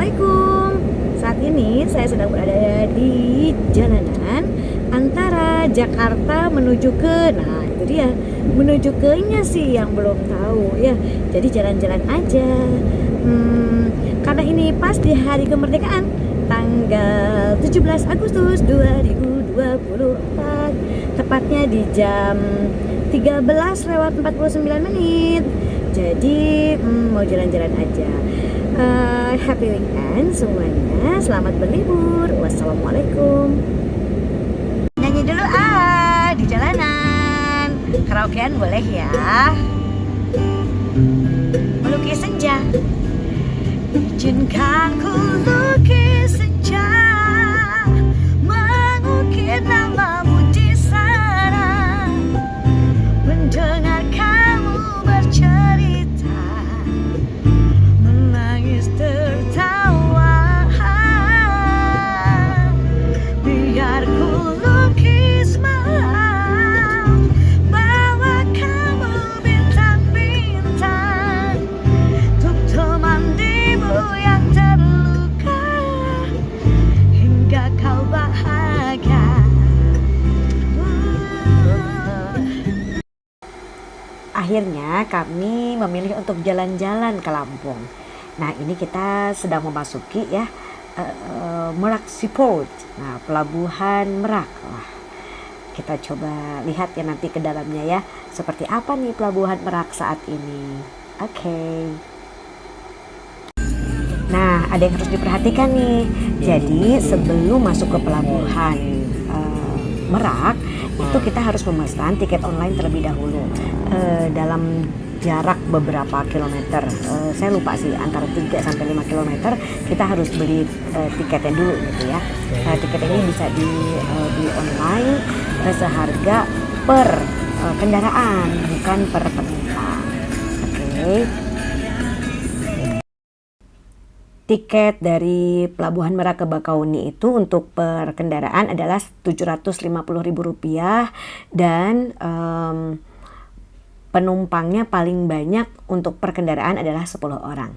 Assalamualaikum. Saat ini saya sedang berada di jalanan antara Jakarta menuju ke, nah itu dia, menuju ke nya sih yang belum tahu ya. Jadi jalan-jalan aja. Karena ini pas di hari kemerdekaan tanggal 17 Agustus 2024, tepatnya di jam 13:49. Jadi mau jalan-jalan aja. Happy weekend semuanya, selamat berlibur. Wassalamualaikum. Nyanyi dulu di jalanan. Karaokean boleh ya. Melukis senja. Izinkan ku lukis senja, mengukir namamu di sana, mendengar kamu bercerita, menangis tertawa. Biar ku lukis malam, bawa kamu bintang-bintang, untuk teman dirimu yang terluka, hingga kau bahagia. Akhirnya kami memilih untuk jalan-jalan ke Lampung. Nah ini kita sedang memasuki ya Merak Seaport. Nah pelabuhan Merak. Wah, kita coba lihat ya nanti ke dalamnya ya. Seperti apa nih pelabuhan Merak saat ini. Oke. Nah ada yang harus diperhatikan nih. Jadi sebelum masuk ke pelabuhan Merak itu kita harus memesan tiket online terlebih dahulu dalam jarak beberapa kilometer. Saya lupa sih antara 3 sampai 5 kilometer kita harus beli tiketnya dulu gitu ya. Tiket ini bisa di online seharga per kendaraan, bukan per penumpang. Oke. Tiket dari Pelabuhan Merak ke Bakauni itu untuk per kendaraan adalah Rp750.000 dan penumpangnya paling banyak untuk per kendaraan adalah 10 orang.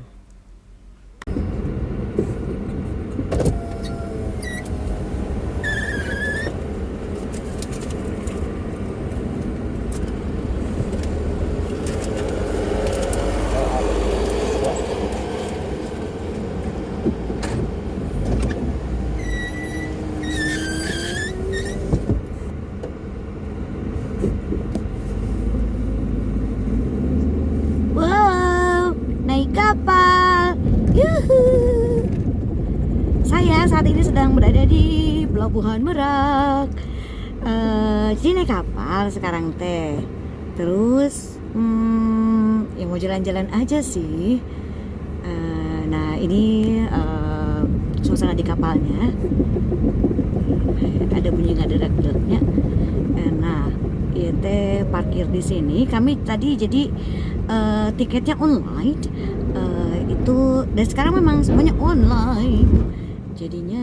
Kapal, yuhu. Saya saat ini sedang berada di Pelabuhan Merak. Jadi naik kapal sekarang teh. Terus, ya mau jalan-jalan aja sih. Nah ini suasana di kapalnya. Ada bunyi ngederek-dereknya. Nah, iya teh parkir di sini. Kami tadi jadi tiketnya online. Itu dan sekarang memang semuanya online. Jadinya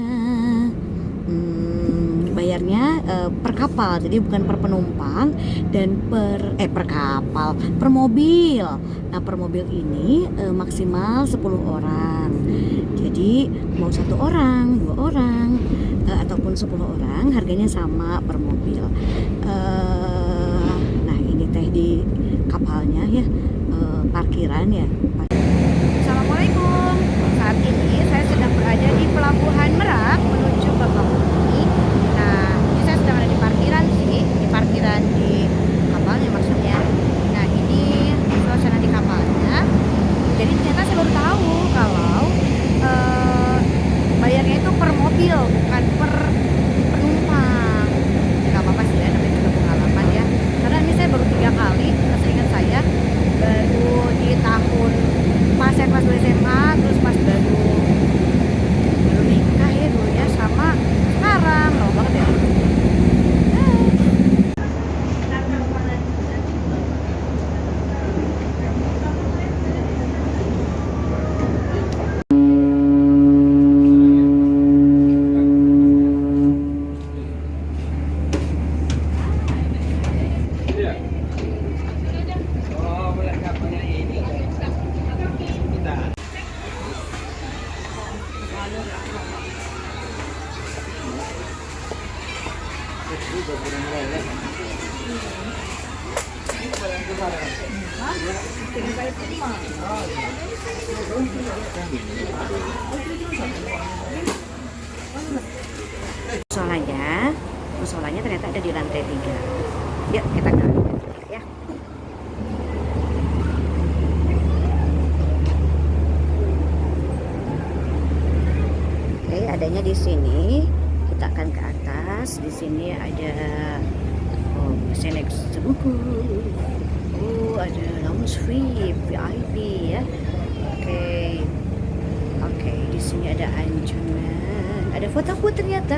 bayarnya per kapal, jadi bukan per penumpang dan per kapal, per mobil. Nah, per mobil ini maksimal 10 orang. Jadi mau 1 orang, 2 orang ataupun 10 orang harganya sama per mobil. Nah, ini teh di kapalnya ya, parkiran ya. Assalamualaikum. Saat ini saya sedang berada di Pelabuhan Merak menuju Bakauni. Nah, ini saya sedang ada di parkiran sih, di parkiran di kapalnya maksudnya. Nah, ini suasana di kapalnya. Jadi ternyata saya baru tahu kalau bayarnya itu per mobil, bukan per penumpang. Gak apa-apa sih ya, namanya juga pengalaman ya. Karena ini saya baru 3 kali, seingat saya baru di tahun pas saya kelas 2 SMA, terus pas baru nikah ya dulu ya, sama sekarang lama banget ya. Musolanya, musolanya ternyata ada di lantai 3. Yuk kita ke lantai 3 ya. Oke, adanya di sini. Kita akan ke atas. Di sini ada seleksi buku. Ada lounge VIP ya. Oke. Oke, di sini ada anjungan. Ada foto booth ternyata.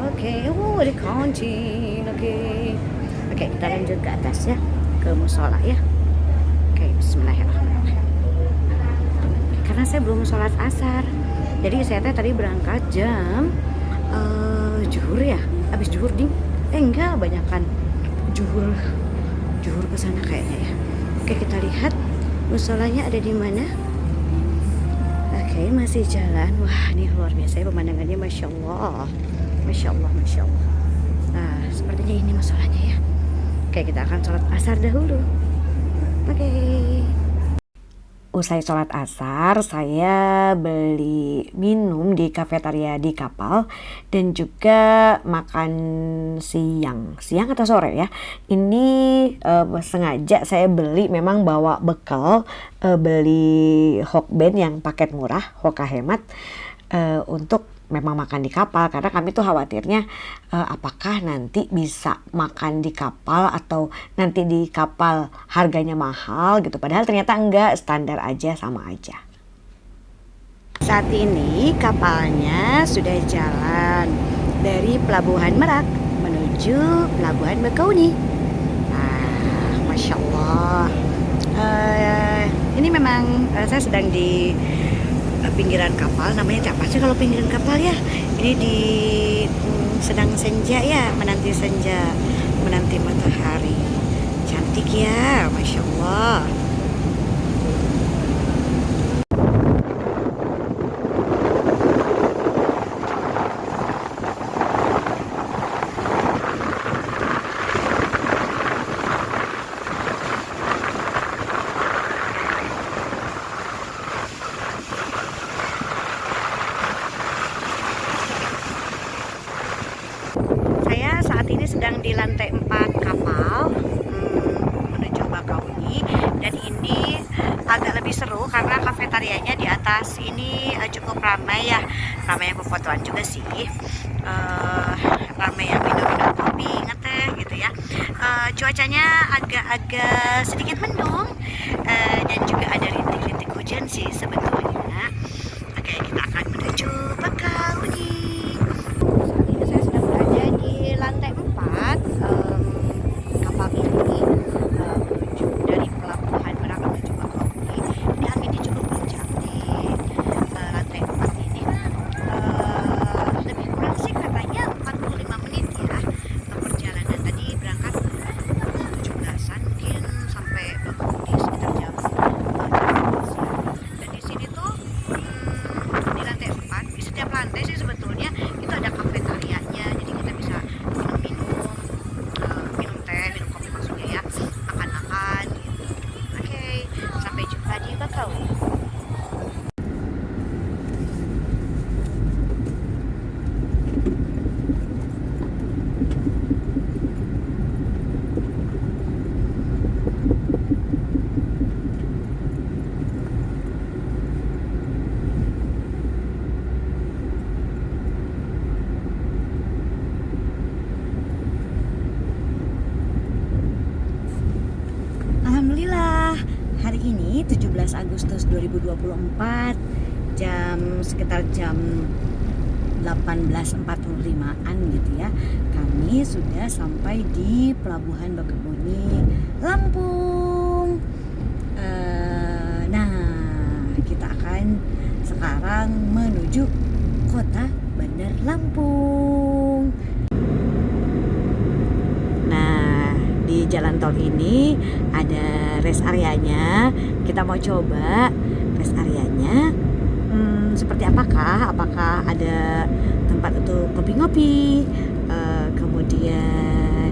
Oke, ada kantin. Oke, kita lanjut ke atas ya, ke musola ya. Oke, bismillahirrahmanirrahim. Karena saya belum sholat asar, jadi saya tadi berangkat jam zuhur ya, habis zuhur ding. Enggak, banyakan zuhur ke sana kayaknya ya. Oke, kita lihat musolanya ada di mana. Oke, masih jalan. Wah, ini luar biasa ya pemandangannya, masya Allah, masya Allah, masya Allah. Nah, sepertinya ini musolanya ya. Oke, kita akan sholat asar dahulu. Oke. Usai sholat asar, saya beli minum di kafetaria di kapal dan juga makan siang atau sore ya. Ini sengaja saya beli, memang bawa bekal, beli Hokben yang paket murah, Hoka hemat, untuk memang makan di kapal, karena kami tuh khawatirnya apakah nanti bisa makan di kapal atau nanti di kapal harganya mahal gitu, padahal ternyata enggak, standar aja, sama aja. Saat ini kapalnya sudah jalan dari Pelabuhan Merak menuju Pelabuhan Bakauni. Masya Allah. Ini memang saya sedang di pinggiran kapal, namanya apa sih kalau pinggiran kapal ya? Ini di sedang senja ya, menanti senja, menanti matahari. Cantik ya, masya Allah. Ini sedang di lantai 4 kapal menuju Bakauni, dan ini agak lebih seru karena kafetarianya di atas ini cukup ramai ya, ramai yang pefotoan juga sih, ramai yang minum kopi, ngeteh gitu ya. Cuacanya agak sedikit mendung, dan juga ada rintik-rintik hujan sih sebetulnya. Oke, kita akan menuju Bakauni. Lantai 4 kapal ini menuju dari Pelabuhan Merak menuju Bakauni. Ini anginnya cukup kencang di lantai 4 ini. Lebih kurang sih katanya 45 menit ya perjalanan. Tadi berangkat 17-an, mungkin sampai Bakauni sekitar jam 12 siang. Dan di sini tuh di lantai 4, di setiap lantai sih sebetulnya itu ada kafetarianya, jadi kita bisa minum teh, minum kopi maksudnya ya, makan-makan gitu. Oke, sampai jumpa di Bakauni. Alhamdulillah, hari ini 17 Agustus 2024, sekitar jam 18.45-an gitu ya, kami sudah sampai di Pelabuhan Bakauni, Lampung. Nah, kita akan sekarang menuju kota Bandar Lampung. Nah, di jalan tol ini ada rest areanya. Kita mau coba rest areanya seperti apakah ada tempat untuk ngopi-ngopi, kemudian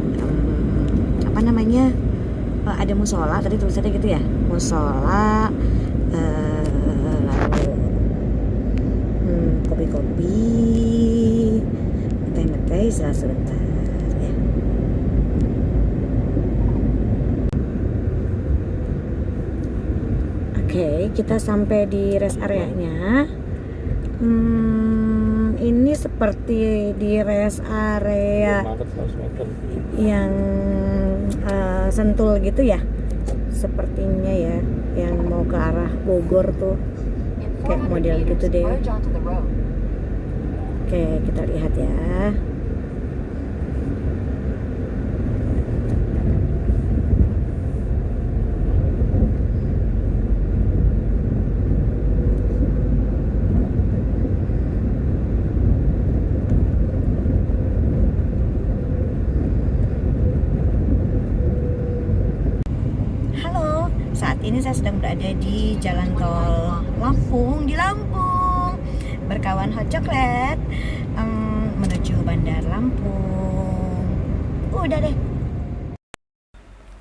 ada musola, tadi tulisannya gitu ya, musola, lalu kopi-kopi, ngeteh-ngeteh sebentar ya. Oke, kita sampai di rest areanya. Ini seperti di rest area yang Sentul gitu ya, sepertinya ya, yang mau ke arah Bogor tuh, kayak model gitu deh. Oke, kita lihat ya. Saat ini saya sedang berada di jalan tol Lampung, di Lampung, berkawan hot chocolate, menuju Bandar Lampung. Udah deh.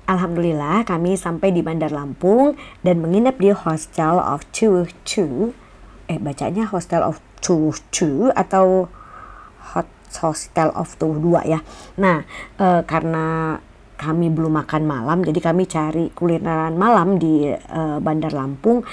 Alhamdulillah kami sampai di Bandar Lampung dan menginap di Hostel of Chu. Bacanya Hostel of Chu atau Hostel of Chu 2 ya. Nah, karena kami belum makan malam, jadi kami cari kulineran malam di Bandar Lampung.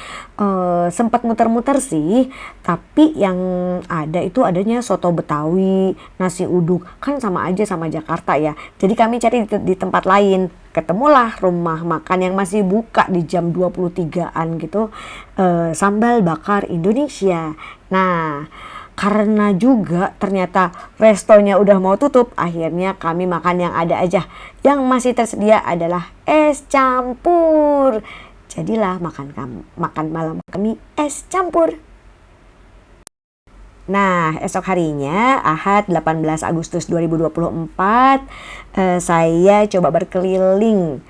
Sempat muter-muter sih, tapi yang ada itu adanya soto Betawi, nasi uduk, kan sama aja sama Jakarta ya. Jadi kami cari di tempat lain. Ketemulah rumah makan yang masih buka di jam 23-an gitu, sambal bakar Indonesia. Nah, karena juga ternyata restonya udah mau tutup, akhirnya kami makan yang ada aja. Yang masih tersedia adalah es campur. Jadilah makan malam kami es campur. Nah, esok harinya Ahad 18 Agustus 2024, saya coba berkeliling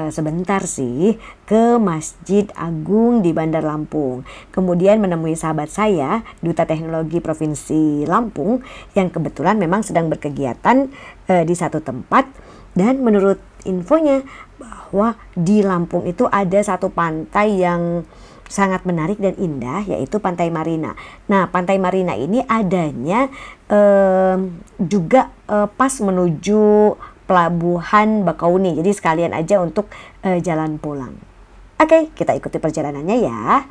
sebentar sih ke Masjid Agung di Bandar Lampung. Kemudian menemui sahabat saya, Duta Teknologi Provinsi Lampung, yang kebetulan memang sedang berkegiatan di satu tempat. Dan menurut infonya bahwa di Lampung itu ada satu pantai yang sangat menarik dan indah, yaitu Pantai Marina. Nah, Pantai Marina ini adanya juga pas menuju Pelabuhan Bakauni, jadi sekalian aja untuk jalan pulang. Oke, kita ikuti perjalanannya ya.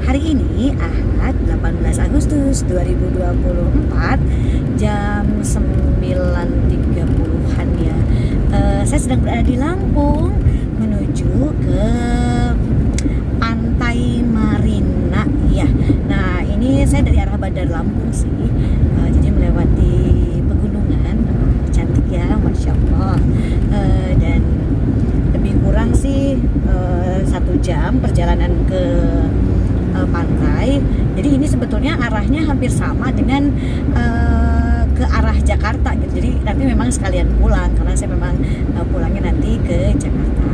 Hari ini Ahad 18 Agustus 2024 jam 9.30-an ya. Saya sedang berada di Lampung menuju ke Pantai Marina ya. Nah, ini saya dari arah Bandar Lampung sih, jadi melewati pegunungan. Cantik ya, Masya Allah. Dan lebih kurang sih 1 jam perjalanan ke pantai. Jadi ini sebetulnya arahnya hampir sama dengan ke arah Jakarta gitu. Jadi nanti memang sekalian pulang, karena saya memang pulangnya nanti ke Jakarta.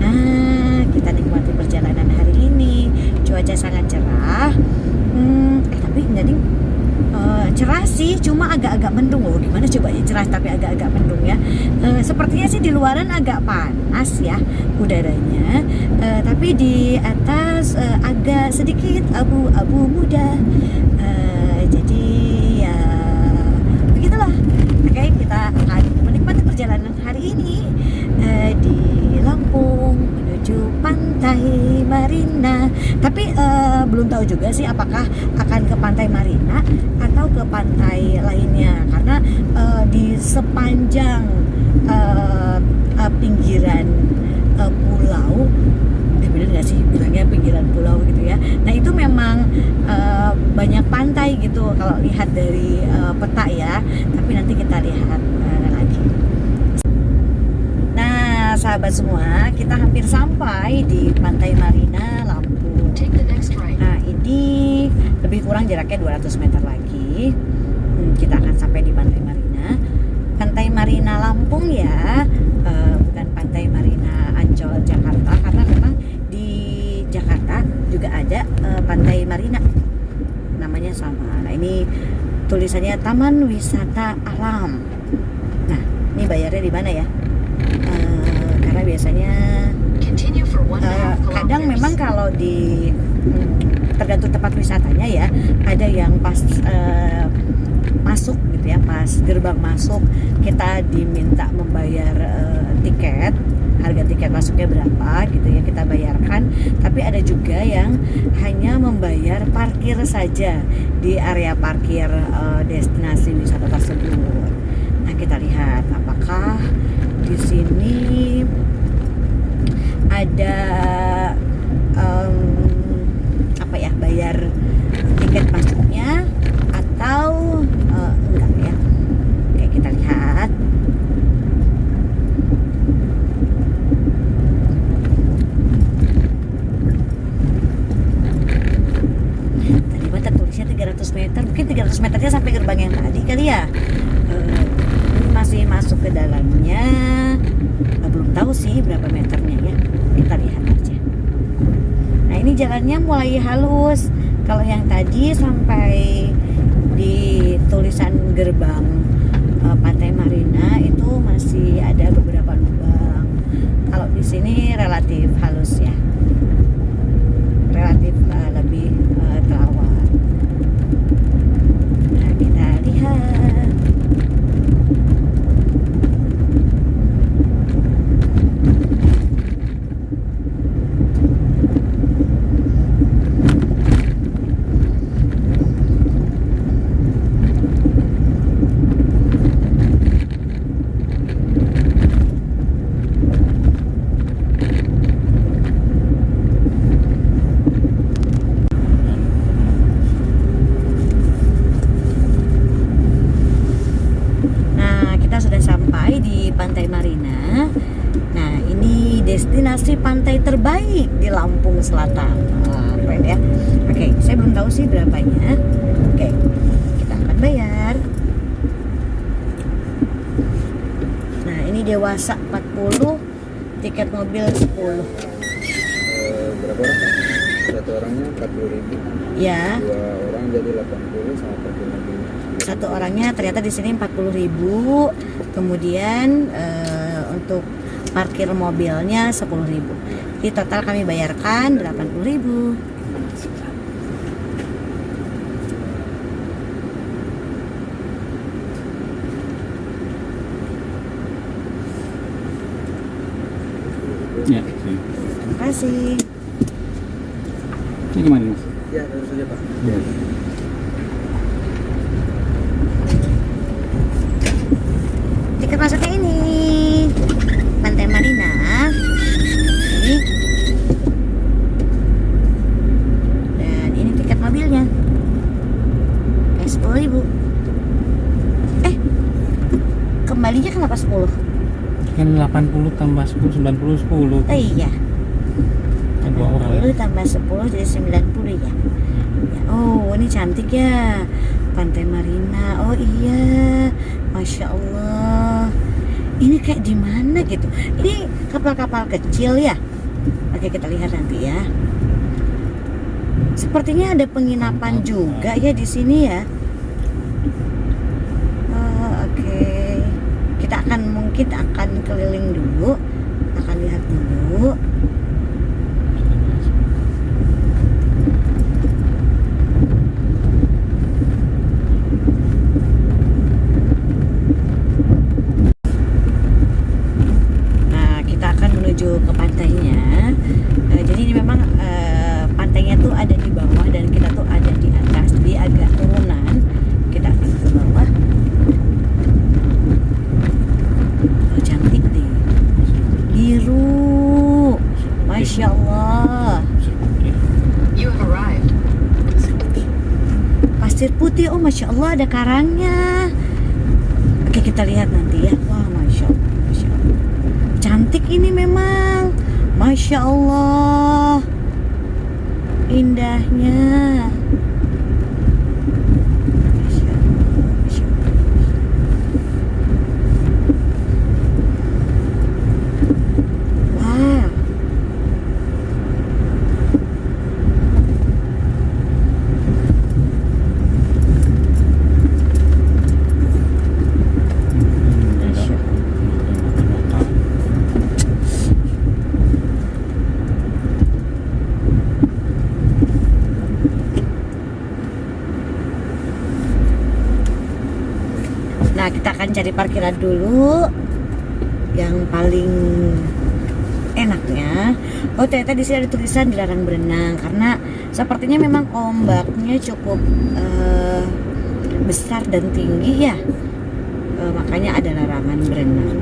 Nah, kita nikmati perjalanan hari ini. Cuaca sangat cerah. Tapi enggak ding. Cerah sih, cuma agak-agak mendung loh. Gimana coba ya, cerah tapi agak-agak mendung ya. Sepertinya sih di luaran agak panas ya udaranya, tapi di atas agak sedikit abu-abu muda. Jadi ya begitulah. Oke, kita akan menikmati perjalanan hari ini di Lampung menuju Pantai Marina. Tapi belum tahu juga sih apakah akan ke Pantai Marina atau ke pantai lainnya, karena di sepanjang pinggiran pulau, bener nggak sih bilangnya pinggiran pulau gitu ya. Nah, itu memang banyak pantai gitu kalau lihat dari peta ya. Tapi nanti kita lihat lagi. Nah, sahabat semua, kita hampir sampai di Pantai Marina Lampung. Nah, ini lebih kurang jaraknya 200 meter lagi. Kita akan sampai di Pantai Marina. Pantai Marina Lampung ya, bukan Pantai Marina Ancol Jakarta, karena memang di Jakarta juga ada Pantai Marina, namanya sama. Nah, ini tulisannya Taman Wisata Alam. Nah, ini bayarnya di mana ya? Karena karena biasanya kadang memang kalau di tergantung tempat wisatanya ya, ada yang pas masuk gitu ya, pas gerbang masuk kita diminta membayar tiket, harga tiket masuknya berapa gitu ya, kita bayarkan. Tapi ada juga yang hanya membayar parkir saja di area parkir destinasi wisata tersebut. Nah, kita lihat apakah di sini ada apa ya, bayar tiket masuknya atau enggak ya. Oke, kita lihat. Tadi mah tertulisnya 300 meter, mungkin 300 meternya sampai gerbang yang tadi kali ya. Ini masih masuk ke dalamnya, belum tahu sih berapa meternya ya, kita lihat aja. Nah, ini jalannya mulai halus. Kalau yang tadi sampai di tulisan gerbang Pantai Marina itu masih ada beberapa lubang. Kalau di sini relatif halus ya, relatif lebih terawat. Nah, kita lihat. Pantai Marina. Nah, ini destinasi pantai terbaik di Lampung Selatan. Keren ya. Oke, saya belum tahu sih berapanya. Oke, kita akan bayar. Nah, ini dewasa 40, tiket mobil 10. Berapa orang? Satu orangnya 40.000. Ya. Dua orang jadi 80 sama 40.000. Satu orangnya ternyata di sini 40.000. Kemudian untuk parkir mobilnya 10.000. Di total kami bayarkan 80.000. Ya, Terima kasih. ini gimana Mas? Ya, terus saja Pak. Ya. Tiket masuknya ini Pantai Marina. Ini. Dan ini tiket mobilnya. 10.000. Kembalinya kenapa 10? Kan 80 tambah 10, 90, 10. Iya. Kan 2 orang. 80 tambah 10 jadi 90 ya. Oh, ini cantik ya, Pantai Marina. Oh iya, Masya Allah. Ini kayak di mana gitu? Ini kapal-kapal kecil ya. Oke, kita lihat nanti ya. Sepertinya ada penginapan juga ya di sini ya. Oke. Kita mungkin akan keliling dulu, akan lihat dulu. Menuju ke pantainya. Jadi ini memang pantainya tuh ada di bawah dan kita tuh ada di atas, jadi agak turunan. Kita akan ke bawah. Oh, cantik deh, biru, Masya Allah. Pasir putih, oh Masya Allah, ada karangnya. Oke, kita lihat nanti ya. Wah, Masya Allah. Cantik ini memang, Masya Allah, indahnya. Masya Allah, Masya Allah. Wow. Nah, kita akan cari parkiran dulu yang paling enaknya. Oh, ternyata di sini ada tulisan dilarang berenang karena sepertinya memang ombaknya cukup besar dan tinggi ya. Makanya ada larangan berenang.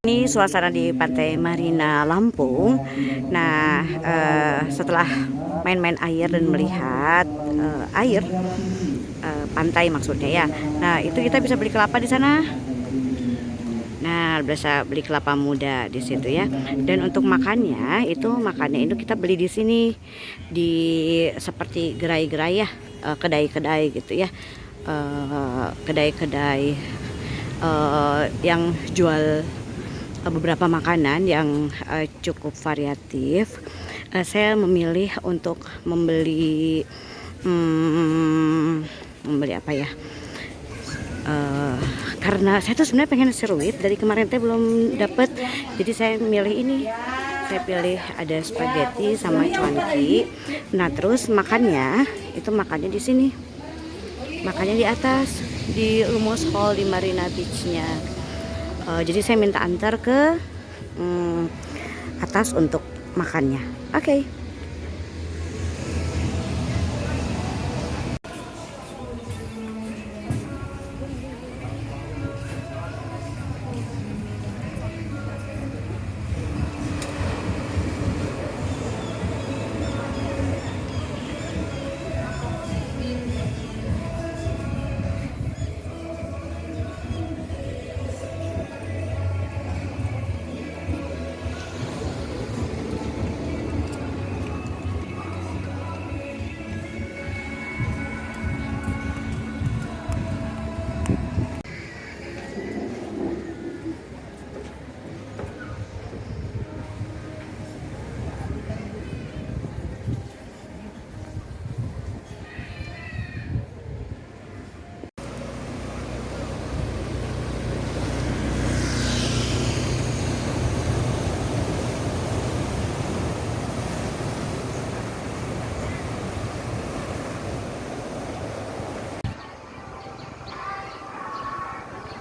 Ini suasana di Pantai Marina Lampung. Nah, setelah main-main air dan melihat air pantai maksudnya ya. Nah, itu kita bisa beli kelapa di sana. Nah, bisa beli kelapa muda di situ ya. Dan untuk makannya itu kita beli di sini di seperti gerai-gerai ya, kedai-kedai gitu ya. Kedai-kedai yang jual beberapa makanan yang cukup variatif. Saya memilih untuk membeli apa ya, karena saya tuh sebenarnya pengen seruit dari kemarin teh belum dapet, jadi saya milih ini. Saya pilih ada spaghetti sama cuanki. Nah, terus makannya di sini, makannya di atas di Lumos Hall di Marina Beach-nya. Jadi saya minta antar ke atas untuk makannya. Oke.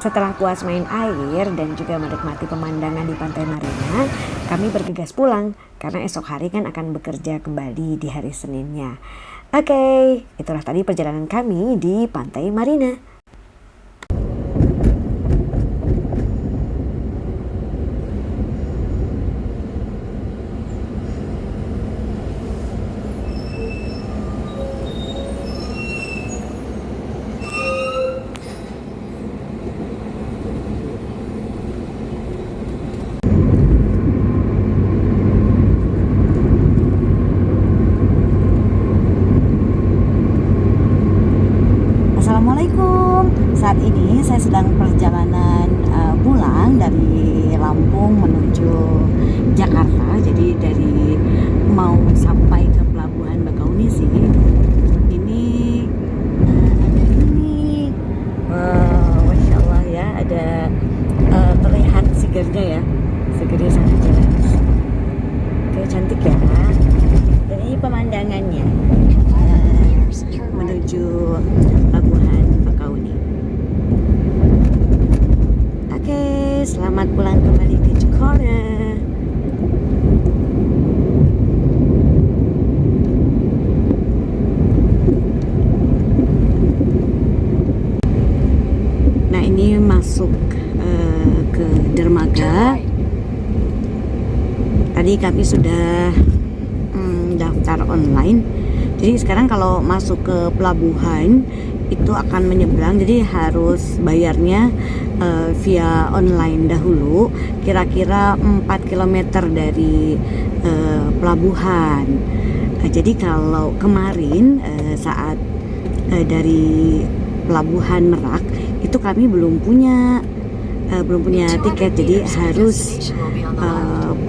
Setelah puas main air dan juga menikmati pemandangan di Pantai Marina, kami bergegas pulang karena esok hari kan akan bekerja kembali di hari Seninnya. Oke, itulah tadi perjalanan kami di Pantai Marina. Assalamualaikum. Saat ini saya sedang perjalanan pulang dari Lampung menuju Jakarta. Jadi mau sampai ke Pelabuhan Bakauheni sih. ya, segernya sangat jelas. Oke, cantik ya. Dan ini pemandangannya menuju Pelabuhan Bakauni. Oke, selamat pulang kembali ke Jakarta. Nah, ini masuk ke dermaga. Tadi kami sudah daftar online. Jadi sekarang kalau masuk ke pelabuhan itu akan menyeberang, jadi harus bayarnya via online dahulu, kira-kira 4 km dari pelabuhan. Jadi kalau kemarin saat dari Pelabuhan Merak itu kami belum punya tiket, jadi harus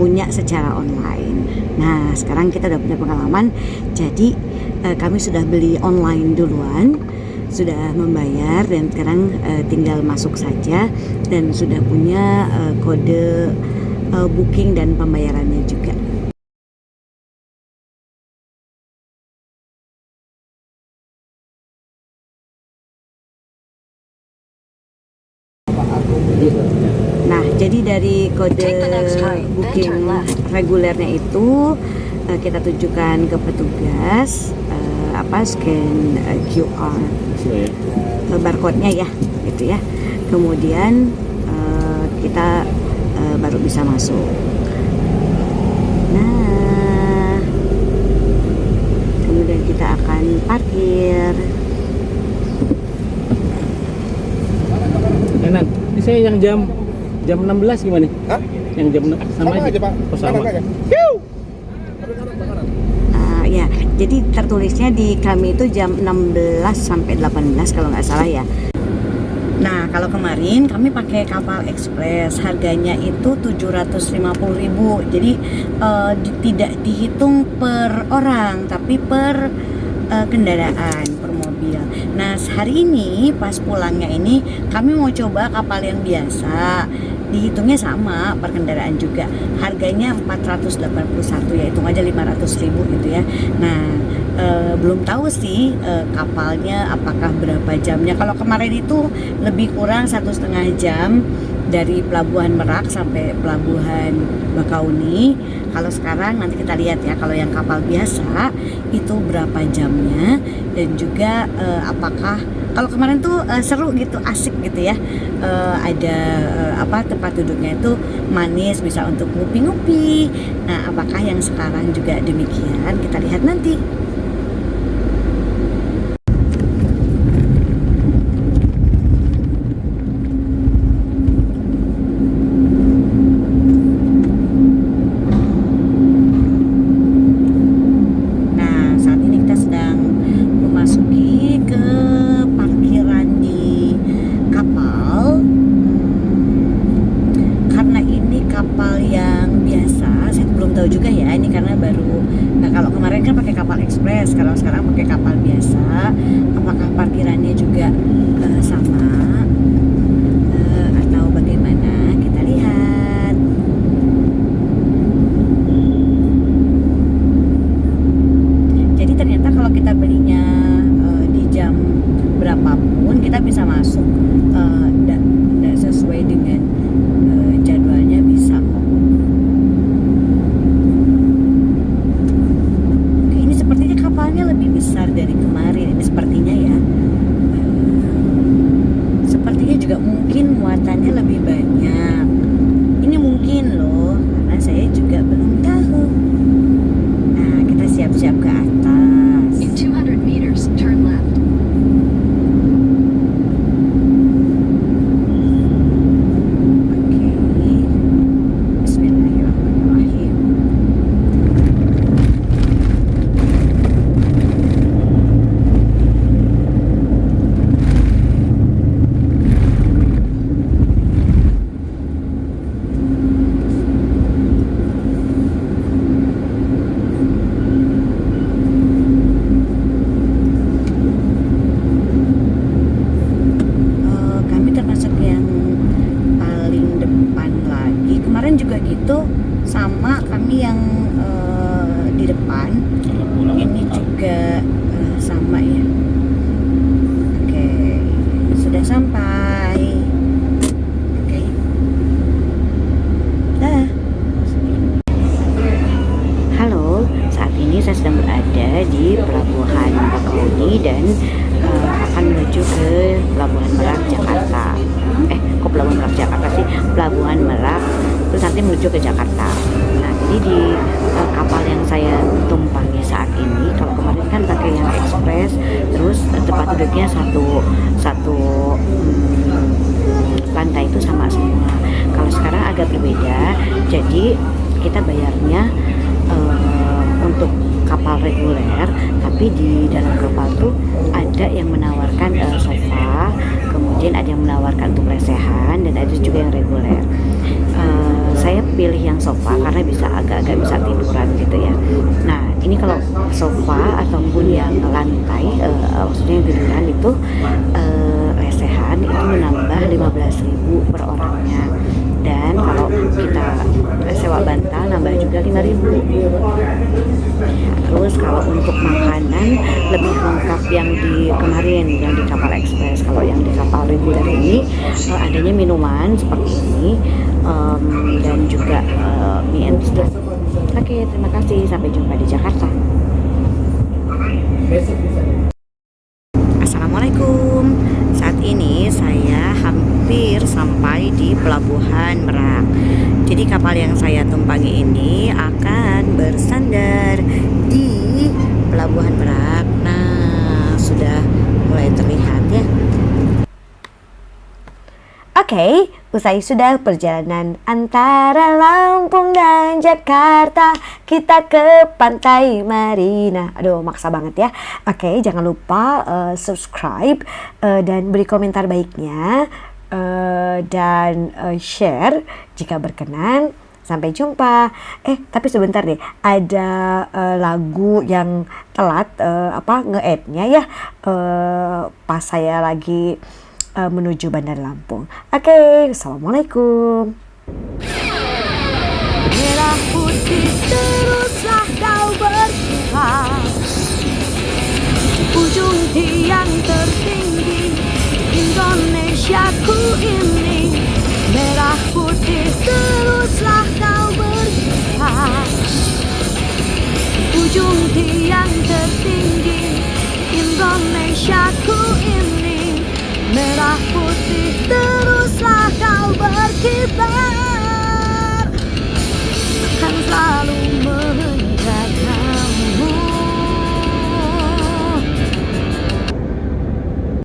punya secara online. Nah, sekarang kita udah punya pengalaman, jadi kami sudah beli online duluan, sudah membayar, dan sekarang tinggal masuk saja, dan sudah punya kode booking dan pembayarannya juga. Nah, jadi dari kode booking regulernya itu kita tunjukkan ke petugas, scan QR barcode-nya ya, gitu ya. Kemudian kita baru bisa masuk. Nah, kemudian kita akan parkir. Enak. Ini saya yang jam 16 gimana? Hah? Yang jam sama aja Pak. Oh, sama. Kanan aja. Ya, jadi tertulisnya di kami itu jam 16 sampai 18 kalau nggak salah ya. Nah, kalau kemarin kami pakai kapal ekspres, harganya itu 750.000. Jadi tidak dihitung per orang, tapi per kendaraan, per mobil. Nah, hari ini pas pulangnya ini kami mau coba kapal yang biasa. Dihitungnya sama per kendaraan juga, harganya 481, ya hitung aja 500.000 gitu ya. Nah, belum tahu sih kapalnya apakah berapa jamnya. Kalau kemarin itu lebih kurang 1,5 jam dari Pelabuhan Merak sampai Pelabuhan Bakauni. Kalau sekarang nanti kita lihat ya, kalau yang kapal biasa itu berapa jamnya, dan juga apakah kalau kemarin tuh seru gitu, asik gitu ya. Ada tempat duduknya itu manis, bisa untuk ngupi-ngupi. Nah, apakah yang sekarang juga demikian? Kita lihat nanti. Nah, saat ini kita sedang memasuki ke parkiran di kapal. Karena ini kapal yang biasa, saya belum tahu juga ya, ini karena baru. Nah, kalau kemarin kan pakai kapal ekspres, kalau sekarang pakai kapal biasa, apakah parkirannya juga sama atau bagaimana? Kita lihat. Jadi ternyata kalau kita belinya di jam berapapun kita bisa masuk, dan sesuai dengan jadwalnya bisa kok. Oke, ini sepertinya kapalnya lebih besar dari kemarin, ini sepertinya ya. kemarin juga gitu, sama kami yang di depan Kalau pulang ini kan juga sama ya. Oke, sudah sampai. Oke, dah. Halo, saat ini saya sedang berada di Pelabuhan Bakahuni dan akan menuju ke Pelabuhan Merak Jakarta. Kok Pelabuhan Merak Jakarta sih? Pelabuhan Merak, terus nanti menuju ke Jakarta. Nah, jadi di kapal yang saya tumpangi saat ini, kalau kemarin kan pakai yang ekspres, terus tempat duduknya satu lantai itu sama semua. Kalau sekarang agak berbeda, jadi kita bayarnya untuk kapal reguler, tapi di dalam kapal tuh ada yang menawarkan sofa, kemudian ada yang menawarkan untuk lesehan, dan ada juga yang reguler. Saya pilih yang sofa karena bisa agak-agak bisa tiduran gitu ya. Nah, ini kalau sofa ataupun yang lantai, maksudnya yang tiduran itu lesehan itu menambah 15.000 per orangnya. Dan kalau kita sewa bantal nambah juga 5.000. Terus kalau untuk makanan lebih lengkap yang di kemarin yang di kapal ekspres. Kalau yang di kapal reguler ini adanya minuman seperti ini dan juga mie and biscuit. Oke, terima kasih, sampai jumpa di Jakarta. Assalamualaikum. Saat ini saya hampir sampai di Pelabuhan Merak. Jadi kapal yang saya tumpangi ini akan bersandar di Pelabuhan Merak. Nah, sudah mulai terlihat ya. Oke, usai sudah perjalanan antara Lampung dan Jakarta, kita ke Pantai Marina. Aduh, maksa banget ya. Oke, jangan lupa subscribe dan beri komentar baiknya dan share jika berkenan. Sampai jumpa. Tapi sebentar deh, ada lagu yang telat nge-add-nya ya pas saya lagi menuju Bandar Lampung. Oke, assalamualaikum. Merah putih teruslah kau berkibar, ujung tiang tertinggi Indonesiaku ini. Merah putih teruslah kau berkibar, ujung tiang tertinggi Indonesiaku ini. Merah putih teruslah kau berkibar.